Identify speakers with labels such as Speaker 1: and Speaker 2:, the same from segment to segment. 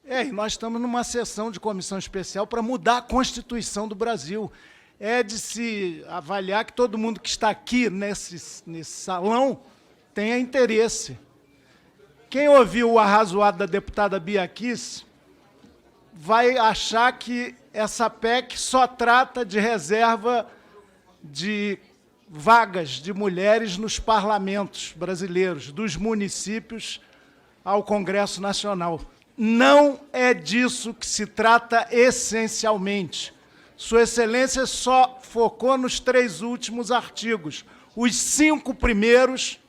Speaker 1: E nós estamos numa sessão de comissão especial para mudar a Constituição do Brasil. É de se avaliar que todo mundo que está aqui nesse salão tenha interesse. Quem ouviu o arrazoado da deputada Bia Kicis vai achar que essa PEC só trata de reserva de vagas de mulheres nos parlamentos brasileiros, dos municípios ao Congresso Nacional. Não é disso que se trata essencialmente. Sua Excelência só focou nos 3 últimos artigos. Os 5 primeiros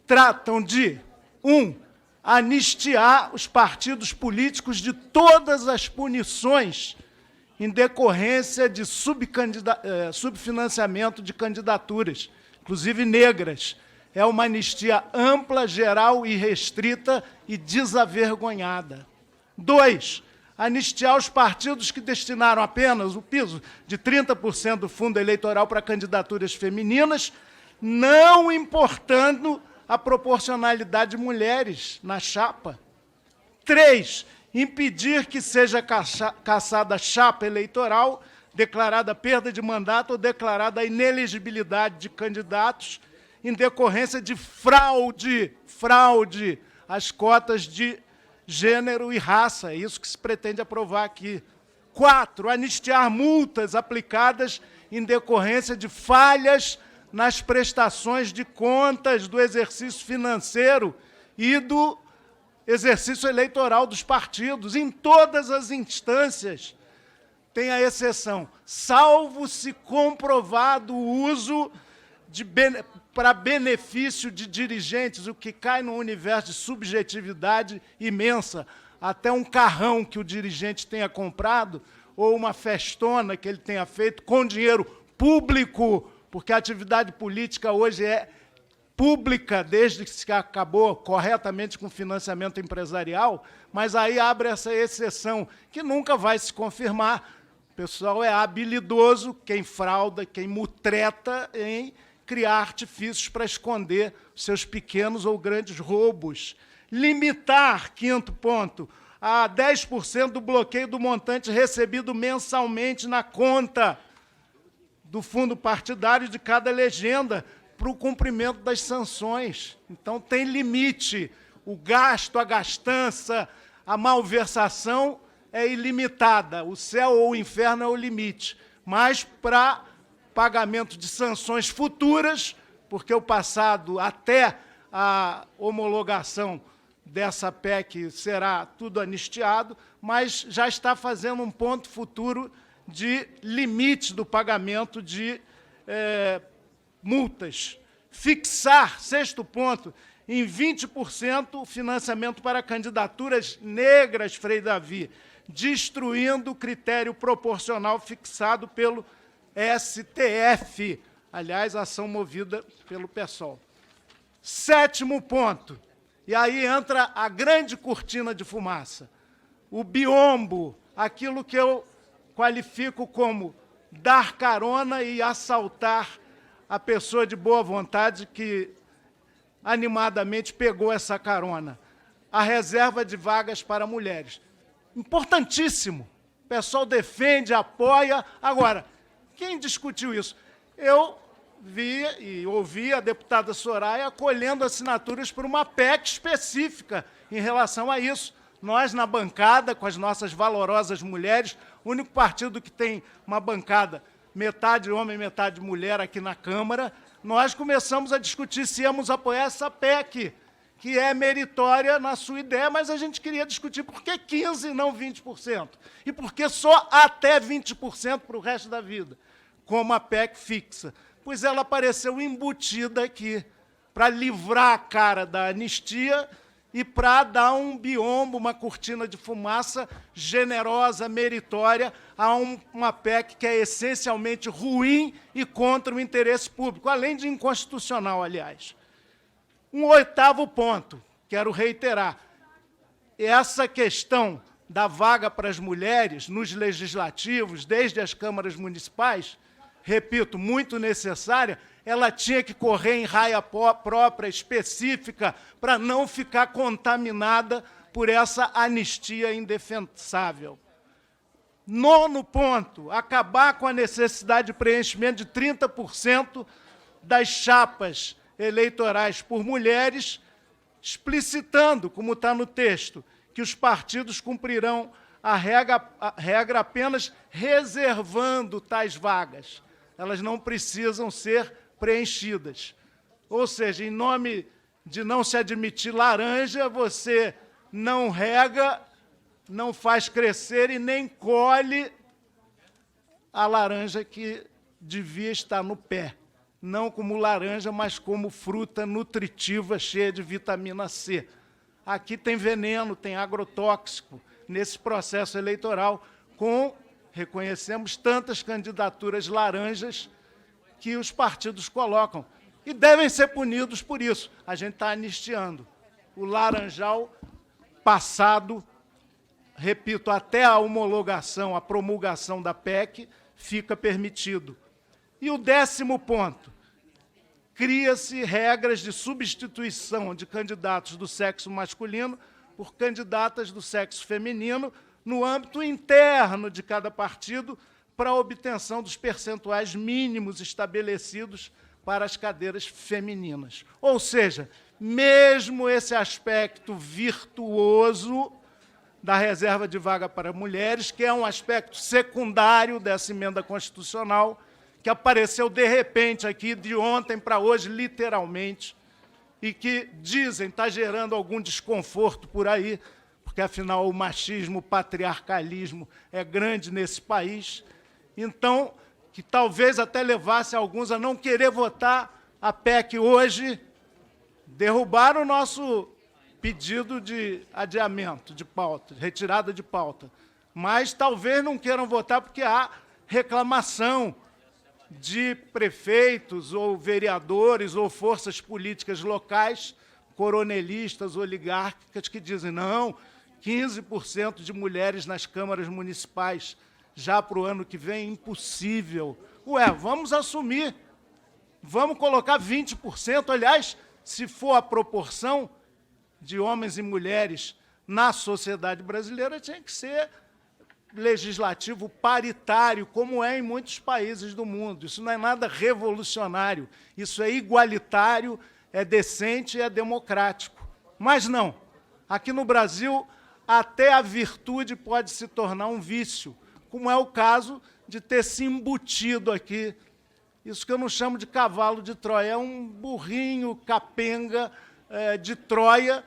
Speaker 1: tratam de 1. Anistiar os partidos políticos de todas as punições em decorrência de subfinanciamento de candidaturas, inclusive negras. É uma anistia ampla, geral e restrita e desavergonhada. 2. Anistiar os partidos que destinaram apenas o piso de 30% do fundo eleitoral para candidaturas femininas, não importando a proporcionalidade de mulheres na chapa. 3. Impedir que seja cassada chapa eleitoral, declarada perda de mandato ou declarada inelegibilidade de candidatos em decorrência de fraude às cotas de gênero e raça. É isso que se pretende aprovar aqui. 4. Anistiar multas aplicadas em decorrência de falhas nas prestações de contas do exercício financeiro e do exercício eleitoral dos partidos, em todas as instâncias. Tem a exceção, salvo se comprovado o uso para benefício de dirigentes, o que cai num universo de subjetividade imensa, até um carrão que o dirigente tenha comprado, ou uma festona que ele tenha feito com dinheiro público, porque a atividade política hoje é pública, desde que se acabou corretamente com financiamento empresarial, mas aí abre essa exceção, que nunca vai se confirmar. O pessoal é habilidoso, quem frauda, quem mutreta em criar artifícios para esconder seus pequenos ou grandes roubos. Limitar, 5º ponto, a 10% do bloqueio do montante recebido mensalmente na conta do fundo partidário de cada legenda para o cumprimento das sanções. Então, tem limite. O gasto, a gastança, a malversação é ilimitada. O céu ou o inferno é o limite. Mas, para pagamento de sanções futuras, porque o passado, até a homologação dessa PEC, será tudo anistiado, mas já está fazendo um ponto futuro de limite do pagamento de multas. Fixar, 6º ponto, em 20% o financiamento para candidaturas negras, Frei Davi, destruindo o critério proporcional fixado pelo STF. Aliás, ação movida pelo PSOL. 7º ponto, e aí entra a grande cortina de fumaça, o biombo, aquilo que eu qualifico como dar carona e assaltar a pessoa de boa vontade que animadamente pegou essa carona. A reserva de vagas para mulheres. Importantíssimo. O pessoal defende, apoia. Agora, quem discutiu isso? Eu vi e ouvi a deputada Soraya colhendo assinaturas por uma PEC específica em relação a isso. Nós, na bancada, com as nossas valorosas mulheres, o único partido que tem uma bancada metade homem, metade mulher aqui na Câmara, nós começamos a discutir se íamos apoiar essa PEC, que é meritória na sua ideia, mas a gente queria discutir por que 15% e não 20%, e por que só até 20% para o resto da vida, como a PEC fixa. Pois ela apareceu embutida aqui, para livrar a cara da anistia e para dar um biombo, uma cortina de fumaça generosa, meritória, a uma PEC que é essencialmente ruim e contra o interesse público, além de inconstitucional, aliás. Um 8º ponto, quero reiterar, essa questão da vaga para as mulheres nos legislativos, desde as câmaras municipais, repito, muito necessária, ela tinha que correr em raia própria, específica, para não ficar contaminada por essa anistia indefensável. 9º ponto, acabar com a necessidade de preenchimento de 30% das chapas eleitorais por mulheres, explicitando, como está no texto, que os partidos cumprirão a regra apenas reservando tais vagas. Elas não precisam ser preenchidas. Ou seja, em nome de não se admitir laranja, você não rega, não faz crescer e nem colhe a laranja que devia estar no pé. Não como laranja, mas como fruta nutritiva cheia de vitamina C. Aqui tem veneno, tem agrotóxico nesse processo eleitoral, reconhecemos, tantas candidaturas laranjas que os partidos colocam. E devem ser punidos por isso. A gente está anistiando. O laranjal passado, repito, até a homologação, a promulgação da PEC, fica permitido. E o 10º ponto, cria-se regras de substituição de candidatos do sexo masculino por candidatas do sexo feminino no âmbito interno de cada partido para a obtenção dos percentuais mínimos estabelecidos para as cadeiras femininas. Ou seja, mesmo esse aspecto virtuoso da reserva de vaga para mulheres, que é um aspecto secundário dessa emenda constitucional, que apareceu de repente aqui, de ontem para hoje, literalmente, e que, dizem, está gerando algum desconforto por aí, porque, afinal, o machismo, o patriarcalismo é grande nesse país. Então, que talvez até levasse alguns a não querer votar a PEC hoje, derrubar o nosso pedido de adiamento de pauta, de retirada de pauta. Mas talvez não queiram votar porque há reclamação de prefeitos ou vereadores ou forças políticas locais, coronelistas, oligárquicas, que dizem, não, 15% de mulheres nas câmaras municipais já para o ano que vem, impossível. Ué, vamos assumir, vamos colocar 20%, aliás, se for a proporção de homens e mulheres na sociedade brasileira, tinha que ser legislativo paritário, como é em muitos países do mundo. Isso não é nada revolucionário, isso é igualitário, é decente e é democrático. Mas não. Aqui no Brasil, até a virtude pode se tornar um vício, como é o caso de ter se embutido aqui, isso que eu não chamo de cavalo de Troia, é um burrinho capenga de Troia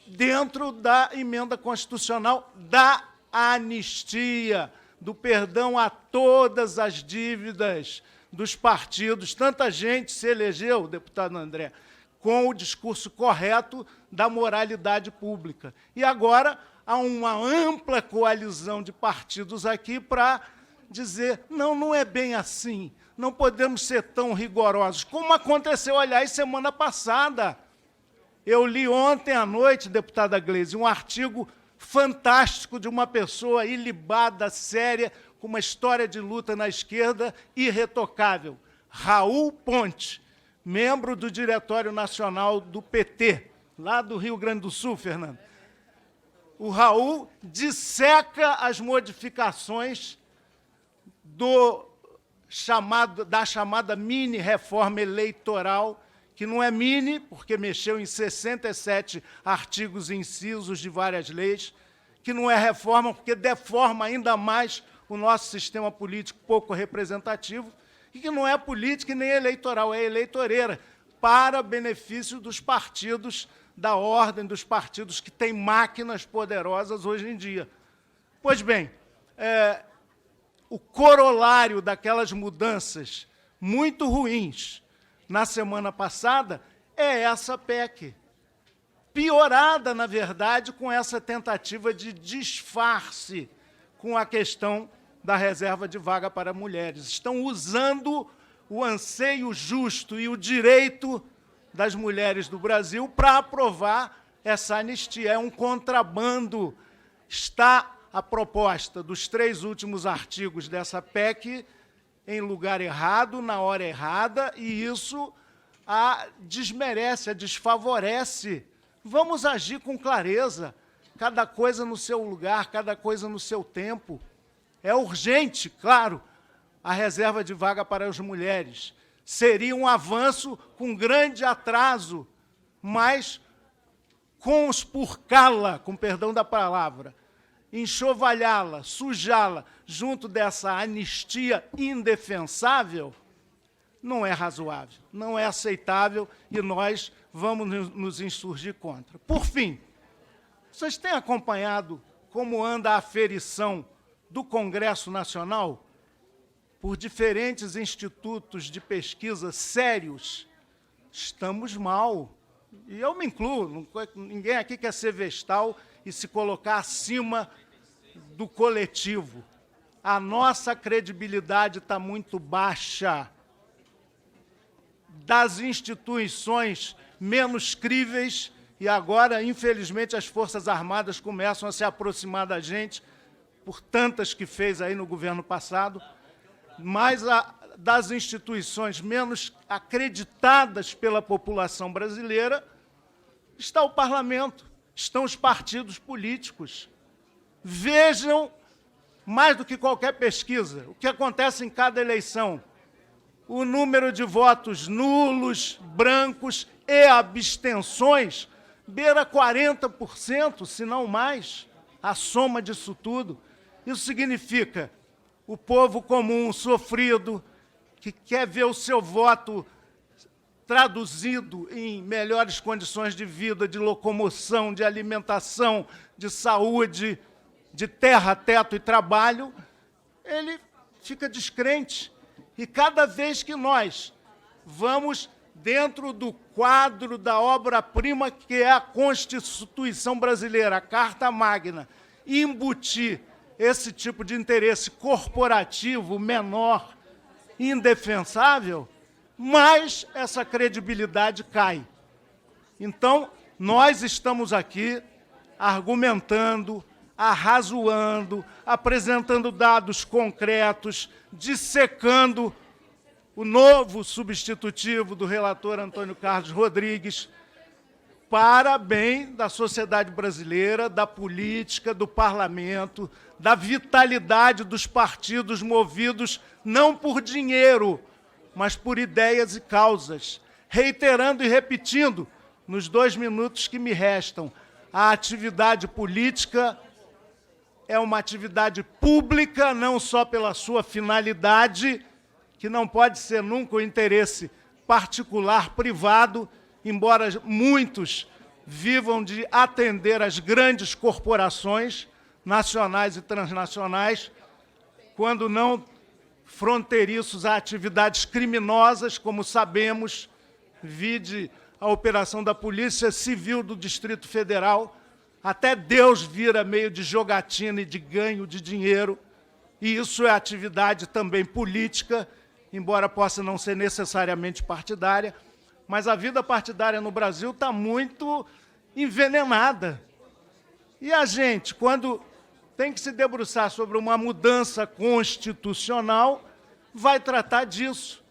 Speaker 1: dentro da emenda constitucional da anistia, do perdão a todas as dívidas dos partidos. Tanta gente se elegeu, deputado André, com o discurso correto da moralidade pública. E agora há uma ampla coalizão de partidos aqui para dizer, não, não é bem assim, não podemos ser tão rigorosos, como aconteceu, aliás, semana passada. Eu li ontem à noite, deputada Gleisi, um artigo fantástico de uma pessoa ilibada, séria, com uma história de luta na esquerda irretocável, Raul Ponte, membro do Diretório Nacional do PT, lá do Rio Grande do Sul, Fernando. O Raul disseca as modificações da chamada mini-reforma eleitoral, que não é mini, porque mexeu em 67 artigos e incisos de várias leis, que não é reforma, porque deforma ainda mais o nosso sistema político pouco representativo, e que não é política e nem eleitoral, é eleitoreira, para benefício dos partidos da ordem, dos partidos que têm máquinas poderosas hoje em dia. Pois bem, o corolário daquelas mudanças muito ruins na semana passada é essa PEC, piorada, na verdade, com essa tentativa de disfarce com a questão da reserva de vaga para mulheres. Estão usando o anseio justo e o direito das mulheres do Brasil para aprovar essa anistia. É um contrabando. Está a proposta dos 3 últimos artigos dessa PEC em lugar errado, na hora errada, e isso a desmerece, a desfavorece. Vamos agir com clareza. cada coisa no seu lugar, cada coisa no seu tempo. É urgente, claro, a reserva de vaga para as mulheres. Seria um avanço com grande atraso, mas conspurcá-la, com perdão da palavra, enxovalhá-la, sujá-la, junto dessa anistia indefensável, não é razoável, não é aceitável e nós vamos nos insurgir contra. Por fim, vocês têm acompanhado como anda a aferição do Congresso Nacional por diferentes institutos de pesquisa sérios? Estamos mal. E eu me incluo, ninguém aqui quer ser vestal e se colocar acima do coletivo. A nossa credibilidade está muito baixa. Das instituições menos críveis, e agora, infelizmente, as Forças Armadas começam a se aproximar da gente, por tantas que fez aí no governo passado, mas das instituições menos acreditadas pela população brasileira, está o parlamento, estão os partidos políticos. Vejam, mais do que qualquer pesquisa, o que acontece em cada eleição. O número de votos nulos, brancos e abstenções beira 40%, se não mais, a soma disso tudo. Isso significa o povo comum, sofrido, que quer ver o seu voto traduzido em melhores condições de vida, de locomoção, de alimentação, de saúde, de terra, teto e trabalho, ele fica descrente. E cada vez que nós vamos dentro do quadro da obra-prima que é a Constituição brasileira, a Carta Magna, embutir esse tipo de interesse corporativo menor, indefensável, mais essa credibilidade cai. Então, nós estamos aqui argumentando, arrazoando, apresentando dados concretos, dissecando o novo substitutivo do relator Antônio Carlos Rodrigues, para bem da sociedade brasileira, da política, do parlamento, da vitalidade dos partidos movidos não por dinheiro, mas por ideias e causas. Reiterando e repetindo, nos 2 minutos que me restam, a atividade política é uma atividade pública, não só pela sua finalidade, que não pode ser nunca o interesse particular, privado, embora muitos vivam de atender as grandes corporações nacionais e transnacionais, quando não fronteiriços a atividades criminosas, como sabemos, vide a operação da Polícia Civil do Distrito Federal, até Deus vira meio de jogatina e de ganho de dinheiro, e isso é atividade também política, embora possa não ser necessariamente partidária, mas a vida partidária no Brasil está muito envenenada. E a gente, quando tem que se debruçar sobre uma mudança constitucional, vai tratar disso,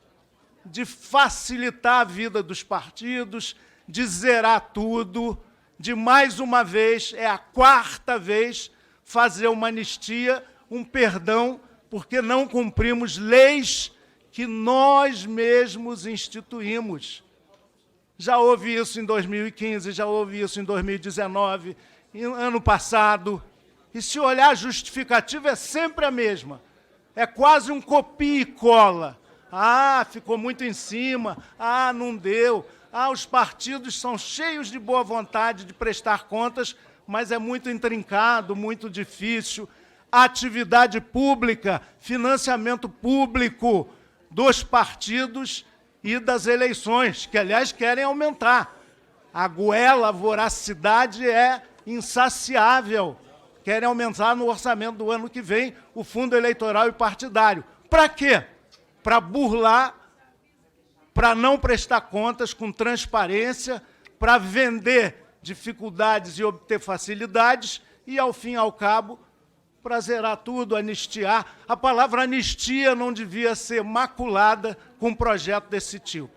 Speaker 1: de facilitar a vida dos partidos, de zerar tudo, de mais uma vez, é a 4ª vez, fazer uma anistia, um perdão, porque não cumprimos leis que nós mesmos instituímos. Já houve isso em 2015, já houve isso em 2019, ano passado. E se olhar a justificativa é sempre a mesma. É quase um copia e cola. Ah, ficou muito em cima. Ah, não deu. Ah, os partidos são cheios de boa vontade de prestar contas, mas é muito intrincado, muito difícil. Atividade pública, financiamento público dos partidos e das eleições, que, aliás, querem aumentar. A goela, a voracidade é insaciável. Querem aumentar no orçamento do ano que vem o fundo eleitoral e partidário. Para quê? Para burlar, para não prestar contas com transparência, para vender dificuldades e obter facilidades e, ao fim e ao cabo, para zerar tudo, anistiar. A palavra anistia não devia ser maculada com um projeto desse tipo.